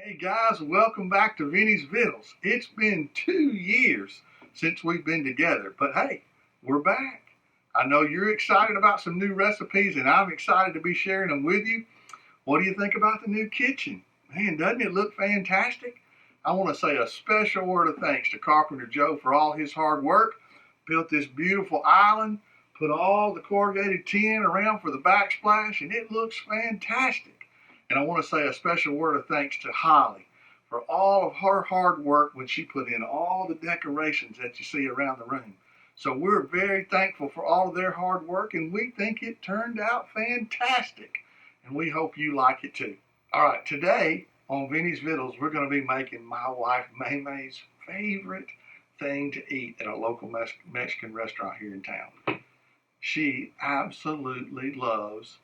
Hey guys, welcome back to Vinnie's Vittles. It's been 2 years since we've been together, but hey, we're back. I know you're excited about some new recipes and I'm excited to be sharing them with you. What do you think about the new kitchen? Man, doesn't it look fantastic? I want to say a special word of thanks to Carpenter Joe for all his hard work. Built this beautiful island, put all the corrugated tin around for the backsplash, and it looks fantastic. And I want to say a special word of thanks to Holly for all of her hard work when she put in all the decorations that you see around the room. So we're very thankful for all of their hard work, and we think it turned out fantastic. And we hope you like it too. All right, today on Vinnie's Vittles, we're going to be making my wife May's favorite thing to eat at a local Mexican restaurant here in town. She absolutely loves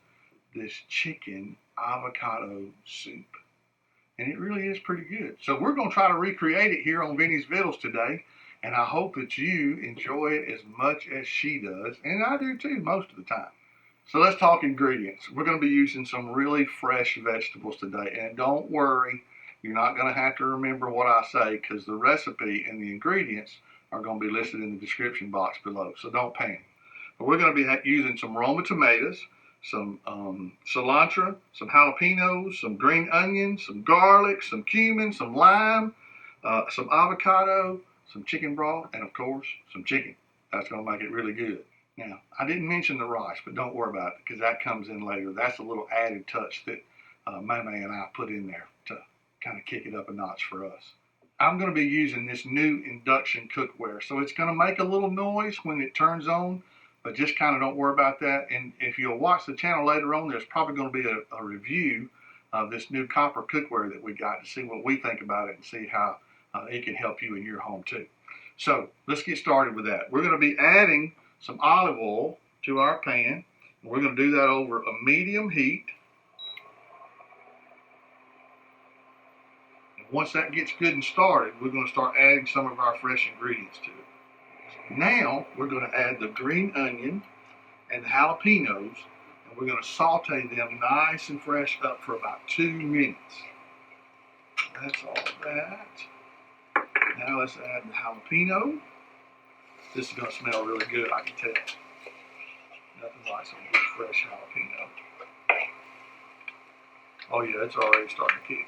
this chicken avocado soup, and it really is pretty good. So we're going to try to recreate it here on Vinnie's Vittles today, and I hope that you enjoy it as much as she does, and I do too most of the time. So let's talk ingredients. We're going to be using some really fresh vegetables today, and don't worry, you're not going to have to remember what I say because the recipe and the ingredients are going to be listed in the description box below, so don't panic. But we're going to be using some Roma tomatoes, some cilantro, some jalapenos, some green onions, some garlic, some cumin, some lime, some avocado, some chicken broth, and of course, some chicken. That's going to make it really good. Now, I didn't mention the rice, but don't worry about it because that comes in later. That's a little added touch that May and I put in there to kind of kick it up a notch for us. I'm going to be using this new induction cookware, so it's going to make a little noise when it turns on, but just kind of don't worry about that. And if you'll watch the channel later on, there's probably going to be a review of this new copper cookware that we got to see what we think about it and see how it can help you in your home too. So let's get started with that. We're going to be adding some olive oil to our pan. We're going to do that over a medium heat. And once that gets good and started, we're going to start adding some of our fresh ingredients to it. Now we're going to add the green onion and the jalapenos, and we're going to saute them nice and fresh up for about 2 minutes. That's all of that. Now let's add the jalapeno. This is going to smell really good, I can tell. Nothing like some good fresh jalapeno. Oh yeah, it's already starting to kick.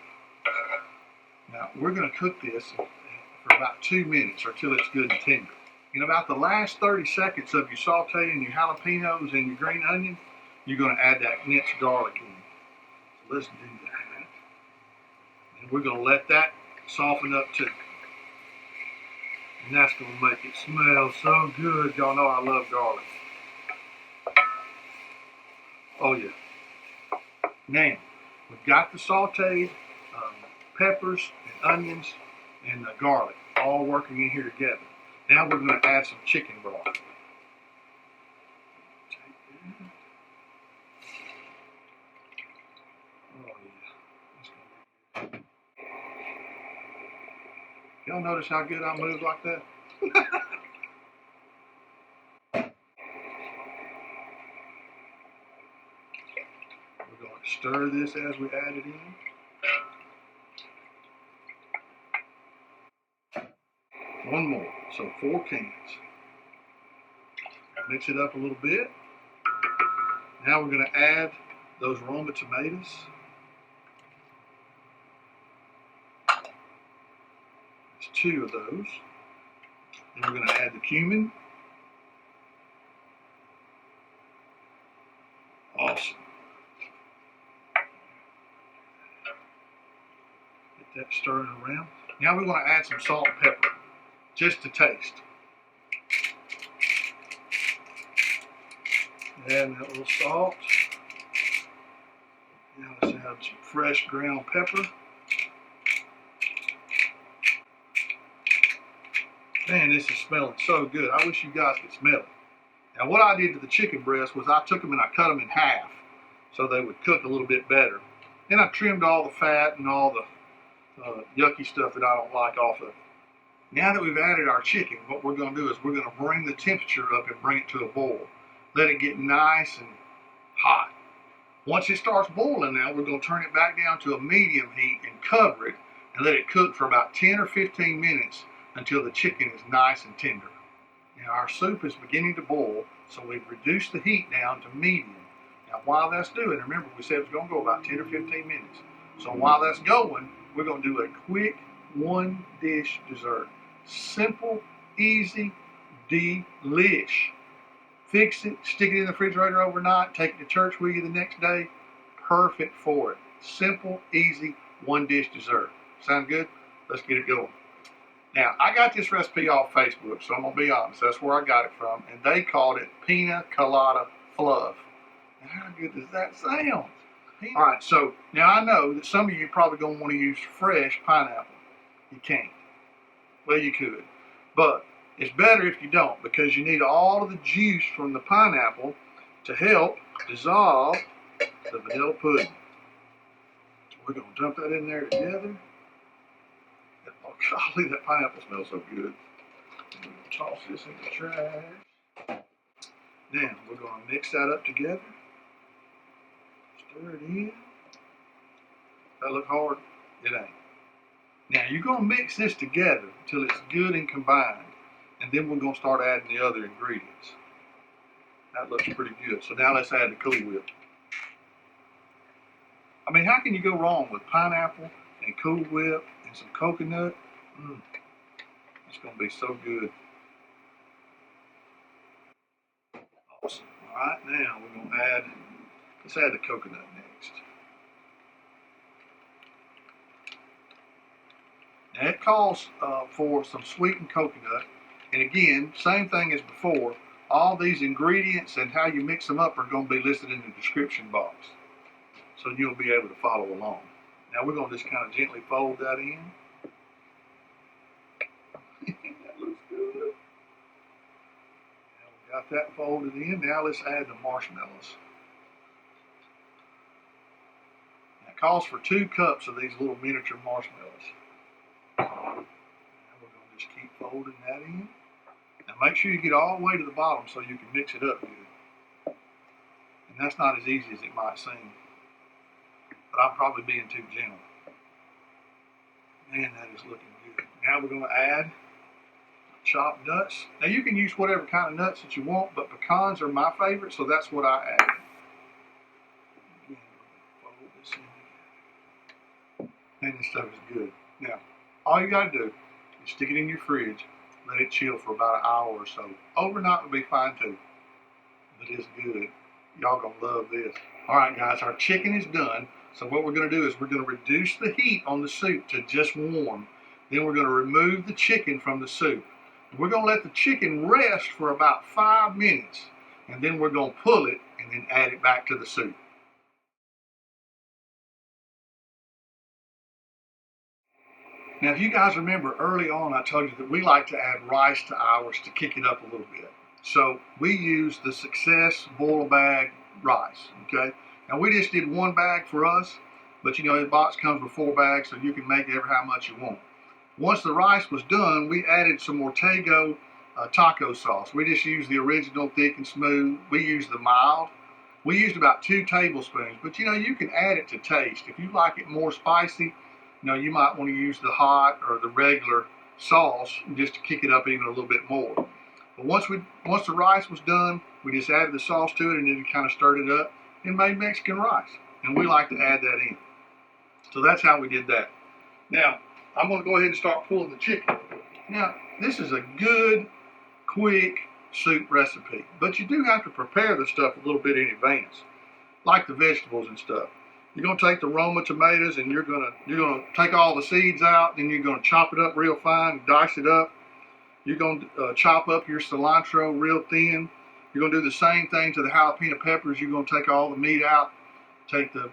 Now we're going to cook this for about 2 minutes or till it's good and tender. In about the last 30 seconds of you sauteing your jalapenos and your green onion, you're going to add that minced garlic in. So let's do that. And we're going to let that soften up too. And that's going to make it smell so good. Y'all know I love garlic. Oh yeah. Now, we've got the sauteed peppers and onions and the garlic all working in here together. Now we're going to add some chicken broth. Oh yeah. Y'all notice how good I move like that? We're going to stir this as we add it in. One more, so 4 cans. Mix it up a little bit. Now we're going to add those Roma tomatoes. There's 2 of those. Then we're going to add the cumin. Awesome. Get that stirring around. Now we're going to add some salt and pepper, just to taste. Add that little salt. Now let's add some fresh ground pepper. Man, this is smelling so good. I wish you guys could smell it. Now what I did to the chicken breast was I took them and I cut them in half so they would cook a little bit better. Then I trimmed all the fat and all the yucky stuff that I don't like off of it. Now that we've added our chicken, what we're going to do is we're going to bring the temperature up and bring it to a boil. Let it get nice and hot. Once it starts boiling now, we're going to turn it back down to a medium heat and cover it and let it cook for about 10 or 15 minutes until the chicken is nice and tender. Now our soup is beginning to boil, so we've reduced the heat down to medium. Now while that's doing, remember we said it was going to go about 10 or 15 minutes. So while that's going, we're going to do a quick one dish dessert. Simple, easy, delish. Fix it, stick it in the refrigerator overnight, take it to church with you the next day. Perfect for it. Simple, easy, one dish dessert. Sound good? Let's get it going. Now, I got this recipe off Facebook, so I'm going to be honest. That's where I got it from. And they called it Pina Colada Fluff. Now, how good does that sound? All right, so now I know that some of you probably going to want to use fresh pineapple. You can't. Well, you could. But it's better if you don't, because you need all of the juice from the pineapple to help dissolve the vanilla pudding. We're going to dump that in there together. Oh, golly, that pineapple smells so good. We're going to toss this in the trash. Now, we're going to mix that up together. Stir it in. That look hard? It ain't. Now, you're going to mix this together until it's good and combined. And then we're going to start adding the other ingredients. That looks pretty good. So now let's add the Cool Whip. I mean, how can you go wrong with pineapple and Cool Whip and some coconut? It's going to be so good. Awesome. All right, now we're going to let's add the coconut next. Now it calls for some sweetened coconut. And again, same thing as before, all these ingredients and how you mix them up are going to be listed in the description box. So you'll be able to follow along. Now we're going to just kind of gently fold that in. That looks good. Now we got that folded in. Now let's add the marshmallows. Now it calls for 2 cups of these little miniature marshmallows. Now we're going to just keep folding that in. Now make sure you get all the way to the bottom so you can mix it up good. And that's not as easy as it might seem. But I'm probably being too gentle. Man, that is looking good. Now we're going to add chopped nuts. Now you can use whatever kind of nuts that you want, but pecans are my favorite, so that's what I add. Again, fold this in. Man, this stuff is good. Now, all you got to do is stick it in your fridge, let it chill for about an hour or so. Overnight would be fine too, but it's good. Y'all gonna love this. All right, guys, our chicken is done. So what we're going to do is we're going to reduce the heat on the soup to just warm. Then we're going to remove the chicken from the soup. We're going to let the chicken rest for about 5 minutes. And then we're going to pull it and then add it back to the soup. Now, if you guys remember early on, I told you that we like to add rice to ours to kick it up a little bit. So we use the Success Boil-A-Bag rice, okay? Now we just did 1 bag for us, but you know the box comes with 4 bags, so you can make ever how much you want. Once the rice was done, we added some Avacado taco sauce. We just used the original thick and smooth. We used the mild. We used about 2 tablespoons, but you know you can add it to taste. If you like it more spicy, you know you might want to use the hot or the regular sauce just to kick it up even a little bit more. But once the rice was done, we just added the sauce to it and then kind of stirred it up and made Mexican rice. And we like to add that in. So that's how we did that. Now, I'm going to go ahead and start pulling the chicken. Now, this is a good, quick soup recipe. But you do have to prepare the stuff a little bit in advance, like the vegetables and stuff. You're going to take the Roma tomatoes and you're going to take all the seeds out, and you're going to chop it up real fine, dice it up. You're going to chop up your cilantro real thin. You're going to do the same thing to the jalapeno peppers. You're going to take all the meat out, take the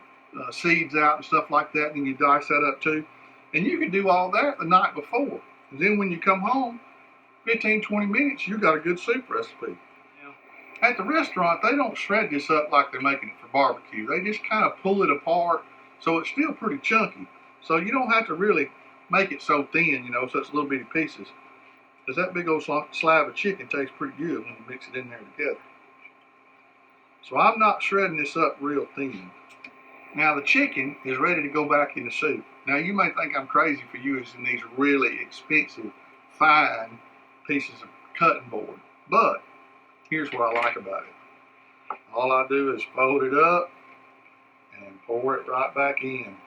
seeds out and stuff like that, and then you dice that up too. And you can do all that the night before. And then when you come home, 15, 20 minutes, you got a good soup recipe. Yeah. At the restaurant, they don't shred this up like they're making it for barbecue. They just kind of pull it apart, so it's still pretty chunky. So you don't have to really make it so thin, you know, such little bitty pieces. Because that big old slab of chicken tastes pretty good when you mix it in there together. So I'm not shredding this up real thin. Now the chicken is ready to go back in the soup. Now you may think I'm crazy for using these really expensive, fine pieces of cutting board, but here's what I like about it. All I do is fold it up and pour it right back in.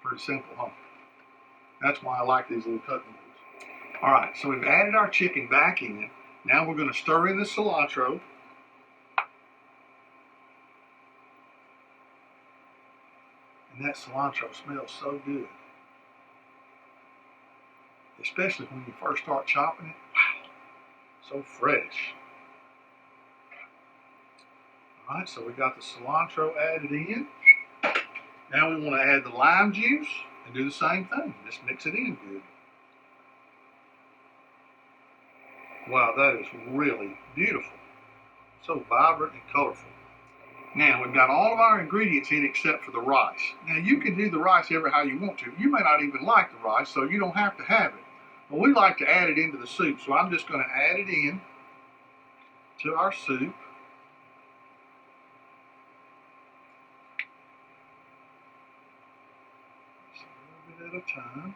Pretty simple, huh? That's why I like these little cutting boards. All right, so we've added our chicken back in. Now we're going to stir in the cilantro. And that cilantro smells so good. Especially when you first start chopping it. Wow, so fresh. All right, so we got the cilantro added in. Now we want to add the lime juice and do the same thing. Just mix it in good. Wow, that is really beautiful. So vibrant and colorful. Now we've got all of our ingredients in except for the rice. Now you can do the rice ever how you want to. You may not even like the rice, so you don't have to have it. But we like to add it into the soup, so I'm just going to add it in to our soup. Just a little bit at a time.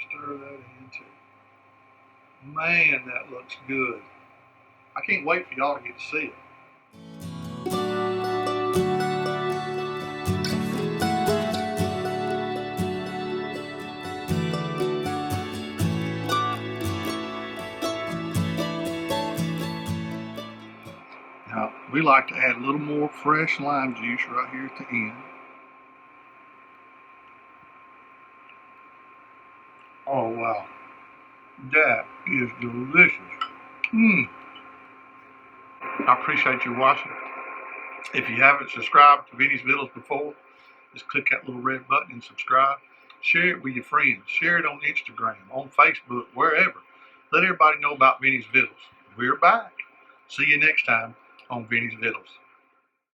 Stir that in too. Man, that looks good. I can't wait for y'all to get to see it. Now, we like to add a little more fresh lime juice right here at the end. Oh, wow. That is delicious. I appreciate you watching. If you haven't subscribed to Vinnie's Vittles before, just click that little red button and subscribe. Share it with your friends. Share it on Instagram, on Facebook, wherever. Let everybody know about Vinnie's Vittles. We're back. See you next time on Vinnie's Vittles.